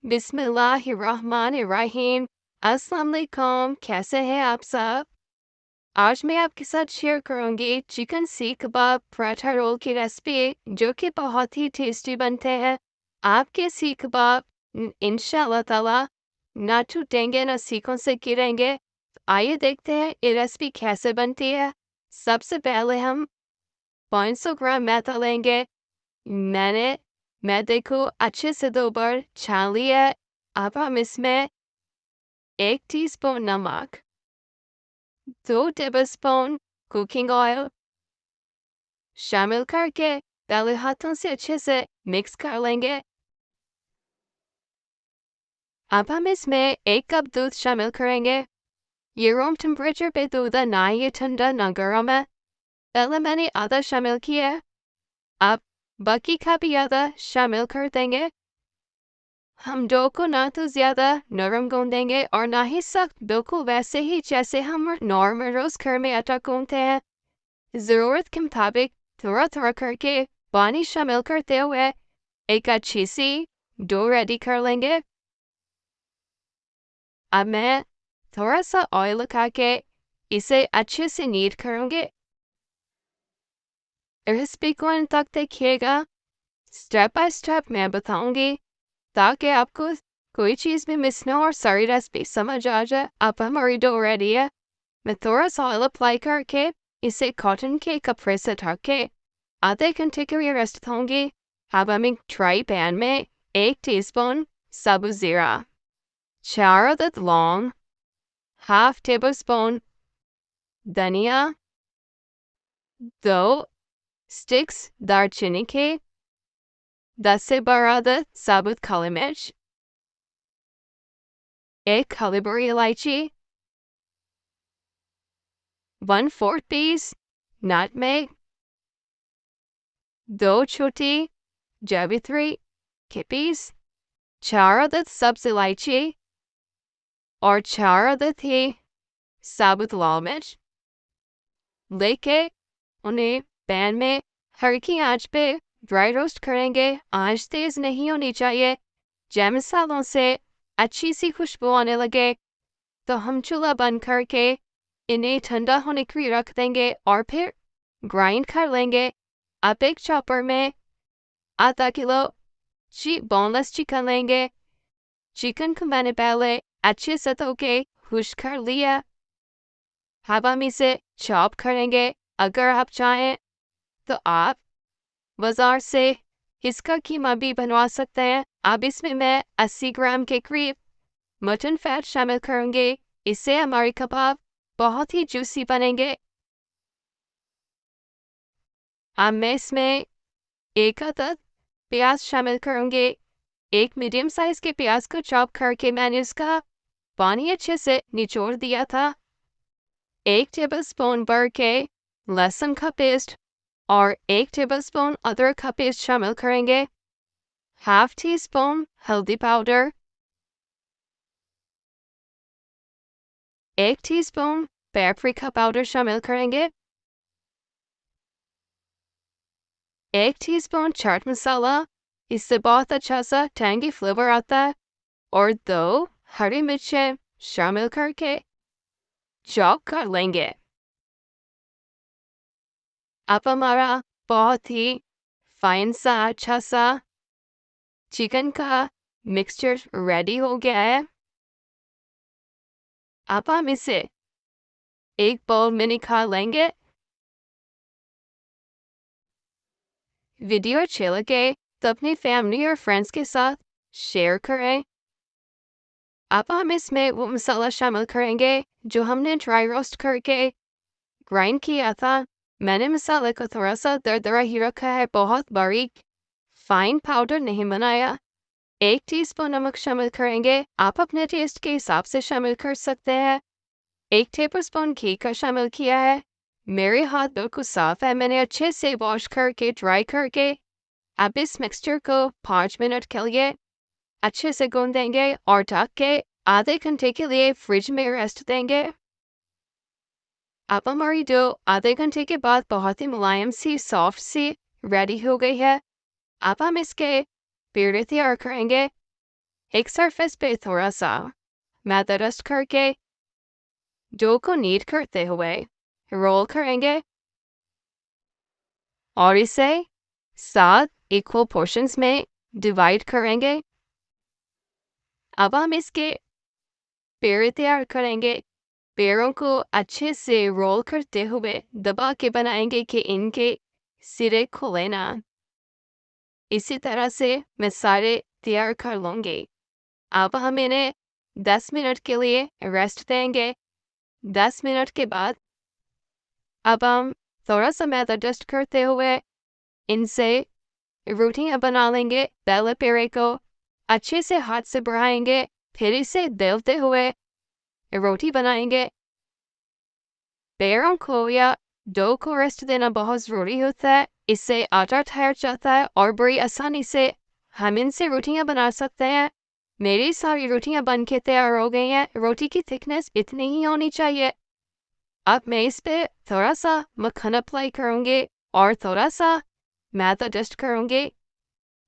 बिस्मिल्लाहिर्रहमानिर्रहीम। अस्सलाम वालेकुम, कैसे हैं आप सब। आज मैं आपके साथ शेयर करूंगी चिकन सीख कबाब पराठा रोल की रेसिपी, जो कि बहुत ही टेस्टी बनते हैं। आपके सीख कबाब इंशाल्लाह ताला ना टूटेंगे ना सीखों से गिरेंगे। तो आइए देखते हैं ये रेसिपी कैसे बनती है। सबसे पहले हम 500 ग्राम मैदा लेंगे। मैदे को अच्छे से 2 बार छान लिया। अब हम इसमें 1 टीस्पून नमक, 2 टेबलस्पून कुकिंग ऑयल शामिल करके पहले हाथों से अच्छे से मिक्स कर लेंगे। अब हम इसमें 1 कप दूध शामिल करेंगे। ये रूम टेम्परेचर पे दूध है, ना ये ठंडा ना गर्म है। पहले मैंने आधा शामिल किया, अब बाकी का भी आधा शामिल कर देंगे। हम डो को ना तो ज़्यादा नरम गूंदेंगे और ना ही सख्त, बिल्कुल वैसे ही जैसे हम नॉर्मल रोज़ घर में आटा गूंदते हैं। ज़रूरत के मुताबिक थोड़ा थोड़ा करके पानी शामिल करते हुए एक अच्छी सी डो रेडी कर लेंगे। अब मैं थोड़ा सा ऑयल लगा के इसे अच्छे से नीड करूँगी। रेसिपी को अंत तक देखिएगा, स्टेप बाय स्टेप मैं बताऊँगी ताकि आपको कोई चीज़ भी मिस ना हो और सारी रेसिपी समझ आ जाए। अब हमारी डो रेडी है। मैं थोड़ा सा ऑयल अप्लाई करके इसे कॉटन के कपड़े से ढक के आधे घंटे के लिए रेस्ट दूंगी। अब हम एक ट्राई पैन में 1 टीस्पून साबुत ज़ीरा, 4 अदद लौंग, हाफ टेबल स्पून धनिया, 2 स्टिक्स दालचीनी के, 10 से 12 अदद साबुत काली मिर्च, 1 काली बड़ी इलायची, 1/4 पीस नटमेग, 2 छोटी जावित्री के पीस, 4 अदद सब्ज इलायची और 4 अदद ही साबुत लाल मिर्च लेके उन्हें पैन में हल्की आंच पे ड्राई रोस्ट करेंगे। आंच तेज नहीं होनी चाहिए। जब मसालों से अच्छी सी खुशबू आने लगे तो हम चूल्हा बंद करके इन्हें ठंडा होने के लिए रख देंगे और फिर ग्राइंड कर लेंगे। अब एक चॉपर में आधा किलो बोनलेस चिकन लेंगे। चिकन को मैंने पहले अच्छे से धो के खुश्क कर लिया। अब हम इसे चॉप करेंगे। अगर आप चाहें तो आप बाजार से इसका कीमा भी बनवा सकते हैं। अब इसमें मैं 80 ग्राम के करीब मटन फैट शामिल करूँगी। इससे हमारे कबाब बहुत ही जूसी बनेंगे। अब मैं इसमें 1 अदद प्याज शामिल करूँगी। एक मीडियम साइज के प्याज को चॉप करके मैंने उसका पानी अच्छे से निचोड़ दिया था। 1 टेबलस्पून भर के लहसुन का पेस्ट और 1 टेबलस्पून अदरक का पेस्ट शामिल करेंगे। हाफ टी स्पून हल्दी पाउडर, 1 टीस्पून पेपरिका पाउडर शामिल करेंगे। 1 टीस्पून चाट मसाला, इससे बहुत अच्छा सा टैंगी फ्लेवर आता है। और 2 हरी मिर्चें शामिल करके चॉप कर लेंगे। अब हमारा बहुत ही फाइन सा अच्छा सा चिकन का मिक्सचर रेडी हो गया है। अब हम इसे एक बाउल में निकाल लेंगे। वीडियो अच्छे लगे तो अपनी फैमिली और फ्रेंड्स के साथ शेयर करें। अब हम इसमें वो मसाला शामिल करेंगे जो हमने ड्राई रोस्ट करके ग्राइंड किया था। मैंने मसाले को थोड़ा सा दरदरा ही रखा है, बहुत बारीक फाइन पाउडर नहीं बनाया। 1 टीस्पून नमक शामिल करेंगे। आप अपने टेस्ट के हिसाब से शामिल कर सकते हैं। 1 टेबलस्पून घी का शामिल किया है। मेरे हाथ बिल्कुल साफ है, मैंने अच्छे से वॉश करके ड्राई करके अब इस मिक्सचर को 5 मिनट के लिए अच्छे से गूंदेंगे और ढक के आधे घंटे के लिए फ्रिज में रेस्ट देंगे। अब हमारी डो आधे घंटे के बाद बहुत ही मुलायम सी सॉफ्ट सी रेडी हो गई है। अब हम इसके पेड़े तैयार करेंगे। एक सरफेस पे थोड़ा सा मैदा डस्ट करके डो को नीड करते हुए रोल करेंगे और इसे 7 इक्वल पोर्शंस में डिवाइड करेंगे। अब हम इसके पेड़ तैयार करेंगे। पेड़ों को अच्छे से रोल करते हुए दबा के बनाएंगे कि इनके सिरे खुले ना। इसी तरह से मैं सारे तैयार कर लूँगी। अब हम इन्हें 10 मिनट के लिए रेस्ट देंगे। 10 मिनट के बाद अब हम थोड़ा सा मैदा डस्ट करते हुए इनसे रोटियां बना लेंगे। पहले पेड़े को अच्छे से हाथ से बढ़ाएंगे, फिर इसे बेलते हुए रोटी बनाएंगे। पेड़ों को या डो को रेस्ट देना बहुत ज़रूरी होता है। इससे आटा ठहर जाता है और बड़ी आसानी से हम इनसे रोटियां बना सकते हैं। मेरी सारी रोटियां बन के तैयार हो गई हैं। रोटी की थिकनेस इतनी ही होनी चाहिए। अब मैं इस पे थोड़ा सा मक्खन अप्लाई करूँगी और थोड़ा सा मैदा डस्ट करूँगी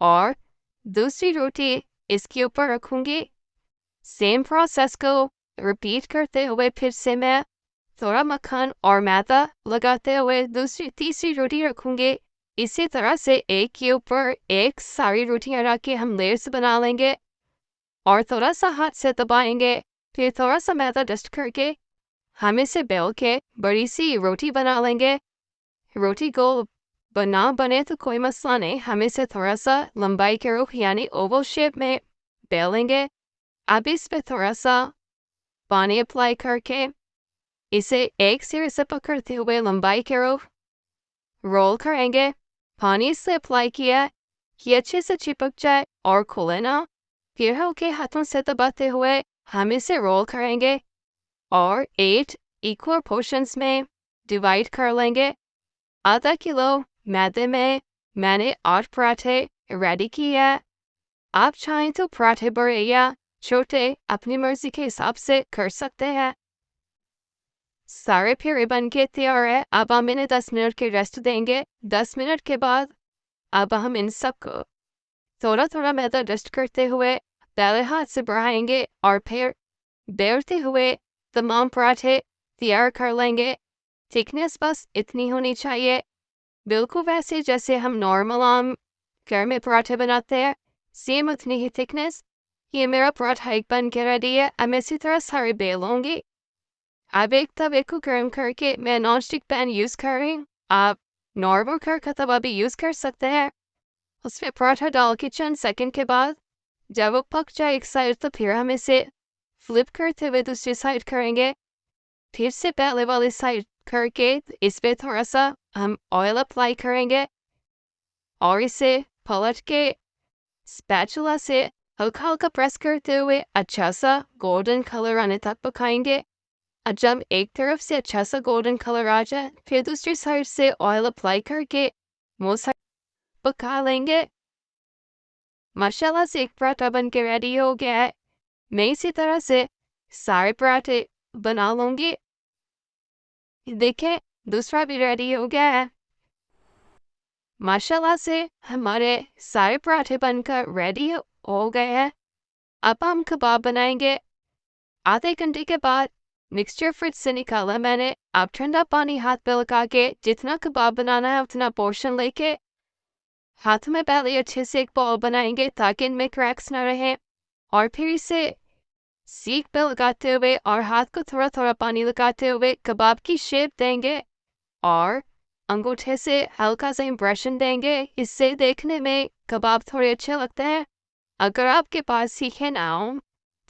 और दूसरी रोटी इसके ऊपर रखूँगी। सेम प्रोसेस को रिपीट करते हुए फिर से मैं थोड़ा मक्खन और मैदा लगाते हुए दूसरी तीसरी रोटी रखूँगी। इसी तरह से एक के ऊपर एक सारी रोटियां रख के हम लेयर्स बना लेंगे और थोड़ा सा हाथ से दबाएंगे। फिर थोड़ा सा मैदा डस्ट करके हम इसे बेल के बड़ी सी रोटी बना लेंगे। रोटी गोल बना बने तो कोई मसला नहीं, हम इसे थोड़ा सा लंबाई के रूप यानी ओवल शेप में बेलेंगे। अब इस पे थोड़ा सा पानी अप्लाई करके इसे एक सिरे से पकड़ते हुए लंबाई के रूप रोल करेंगे। पानी से अप्लाई किया कि अच्छे से चिपक जाए और खुले ना। फिर हल्के हाथों से दबाते हुए हम इसे रोल करेंगे और 8 इक्वल पोर्शंस में डिवाइड कर लेंगे। आधा किलो मैदे में मैंने 8 पराठे रेडी किए हैं। आप चाहें तो पराठे बड़े या छोटे अपनी मर्जी के हिसाब से कर सकते हैं। सारे पेड़े बन के तैयार है। अब हम इन्हें 10 मिनट के रेस्ट देंगे। 10 मिनट के बाद अब हम इन सबको थोड़ा थोड़ा मैदा डस्ट करते हुए पहले हाथ से बढ़ाएंगे और फिर बेलते हुए तमाम पराठे तैयार कर लेंगे। थिकनेस बस इतनी होनी चाहिए, बिल्कुल वैसे जैसे हम नॉर्मल आम घर में पराठे बनाते हैं, सेम उतनी ही थिकनेस। ये मेरा पराठा एक बन के रेडी है। अब मैं इसी तरह सारे बेलूंगी। अब एक तवे को गर्म करके मैं नॉन स्टिक पैन यूज़ कर रही हूँ। आप नॉर्मल घर का तवा भी यूज़ कर सकते हैं। उसमें पराठा डाल के चंद सेकंड के बाद जब वो पक जाए एक साइड तो फिर हम इसे फ्लिप करते हुए दूसरी साइड करेंगे। फिर से पहले वाली साइड करके इस पे थोड़ा सा हम ऑयल अप्लाई करेंगे और इसे पलट के स्पैचुला से हल्का हल्का प्रेस करते हुए अच्छा सा गोल्डन कलर आने तक पकाएंगे। जब एक तरफ से अच्छा सा गोल्डन कलर आ जाए फिर दूसरी साइड से ऑयल अप्लाई करके वो साइड पका लेंगे। माशाल्लाह से एक पराठा बन के रेडी हो गया है। मैं इसी तरह से सारे पराठे बना लूँगी। देखें दूसरा भी रेडी हो गया है। माशाल्लाह से हमारे सारे पराठे बनकर रेडी हो गए हैं। अब हम कबाब बनाएंगे। आधे घंटे के बाद मिक्सचर फ्रिज से निकाला मैंने। अब ठंडा पानी हाथ पे लगा के जितना कबाब बनाना है उतना पोर्शन लेके हाथ में पहले अच्छे से एक बॉल बनाएंगे ताकि इनमें क्रैक्स ना रहे और फिर इसे सीख पे लगाते हुए और हाथ को थोड़ा थोड़ा पानी लगाते हुए कबाब की शेप देंगे और अंगूठे से हल्का सा इम्प्रेशन देंगे। इससे देखने में कबाब थोड़े अच्छे लगते हैं। अगर आपके पास सीखे ना हो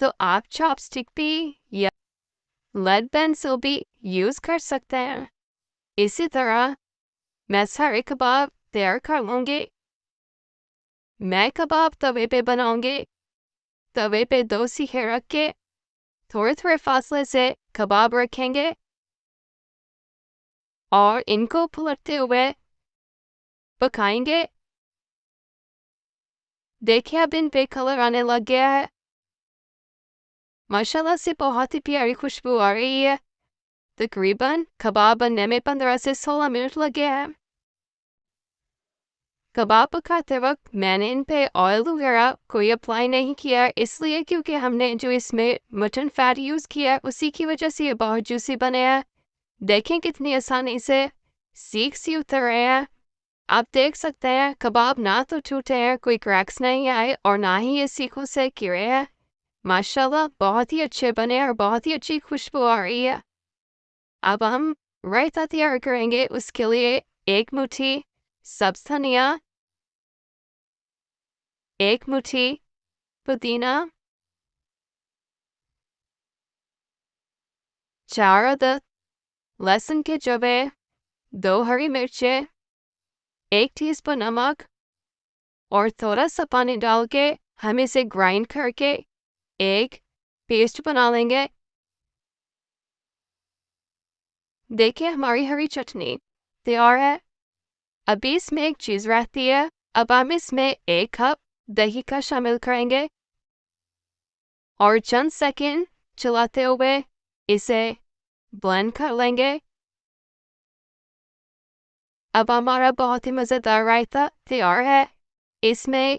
तो आप चॉपस्टिक भी या लेड पेंसिल भी यूज़ कर सकते हैं। इसी तरह मैं सारे कबाब तैयार कर लूँगी। मैं कबाब तवे पे बनाऊँगी। तवे पे 2 सीखे रख के थोड़े थोड़े फासले से कबाब रखेंगे और इनको पलटते हुए पकाएंगे। देखिए अब इन पे कलर आने लग गया है। माशाल्लाह से बहुत ही प्यारी खुशबू आ रही है। तकरीबन कबाब बनने में 15 से 16 मिनट लगे हैं। कबाब पकाते वक्त मैंने इन पे ऑयल वगैरह कोई अप्लाई नहीं किया, इसलिए क्योंकि हमने जो इसमें मटन फैट यूज़ किया है उसी की वजह से ये बहुत जूसी बने हैं। देखें कितनी आसानी से सीख सी उतर रहे हैं। आप देख सकते हैं कबाब ना तो टूटे हैं, कोई क्रैक्स नहीं आए और ना ही ये सीखों से गिरे हैं। माशाल्लाह बहुत ही अच्छे बने और बहुत ही अच्छी खुशबू आ रही है। अब हम रायता तैयार करेंगे। उसके लिए 1 मुट्ठी सब्ज धनिया, 1 मुट्ठी पुदीना, 4 अदद लहसुन के जवे, 2 हरी मिर्चें, 1 टीस्पून नमक और थोड़ा सा पानी डाल के हम इसे ग्राइंड करके एक पेस्ट बना लेंगे। देखिए हमारी हरी चटनी तैयार है। अभी इसमें एक चीज़ रहती है, अब हम इसमें 1 कप दही का शामिल करेंगे और चंद सेकंड चलाते हुए इसे ब्लेंड कर लेंगे। अब हमारा बहुत ही मज़ेदार रायता तैयार है। इसमें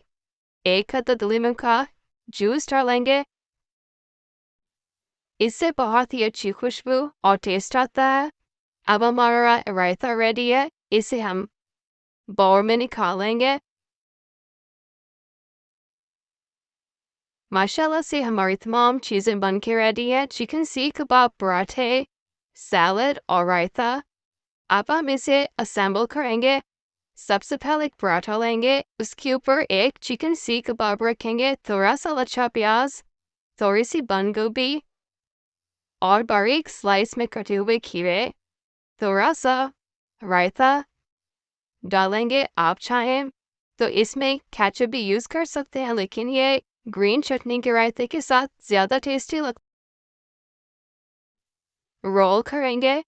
1 अदद लीमू का जूस डालेंगे। इससे बहुत ही अच्छी खुशबू और टेस्ट आता है। अब हमारा रायता रेडी है, इसे हम बाउल में निकालेंगे। माशाल्लाह से हमारी तमाम चीज़ें बन के रेडी है। चिकन सीख कबाब पराठे, सैलड और रायता। अब हम इसे असेंबल करेंगे। सबसे पहले एक पराठा लेंगे, उसके ऊपर एक चिकन सीख कबाब रखेंगे, थोड़ा सा लच्छा प्याज, थोड़ी सी बंद गोभी और बारीक स्लाइस में कटे हुए खीरे, थोड़ा सा रायता डालेंगे। आप चाहें तो इसमें केचप भी यूज़ कर सकते हैं, लेकिन ये ग्रीन चटनी के रायते के साथ ज़्यादा टेस्टी लगता है। रोल करेंगे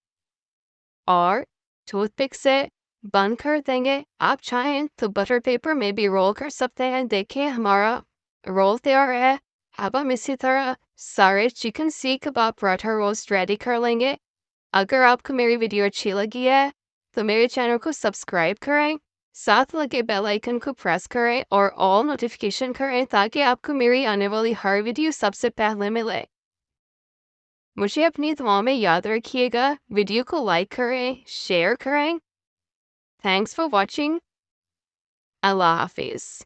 और टूथपिक से बंद कर देंगे। आप चाहें तो बटर पेपर में भी रोल कर सकते हैं। देखिए हमारा रोल तैयार है। अब हम इसी तरह सारे चिकन सीख कबाब पराठा रोस्ट रेडी कर लेंगे। अगर आपको मेरी वीडियो अच्छी लगी है तो मेरे चैनल को सब्सक्राइब करें, साथ लगे बेल आइकन को प्रेस करें और ऑल नोटिफिकेशन करें ताकि आपको मेरी आने वाली हर वीडियो सबसे पहले मिले। मुझे अपनी दुआओं में याद रखिएगा। वीडियो को लाइक करें, शेयर करें। Thanks for watching. अल्लाह हाफिज़।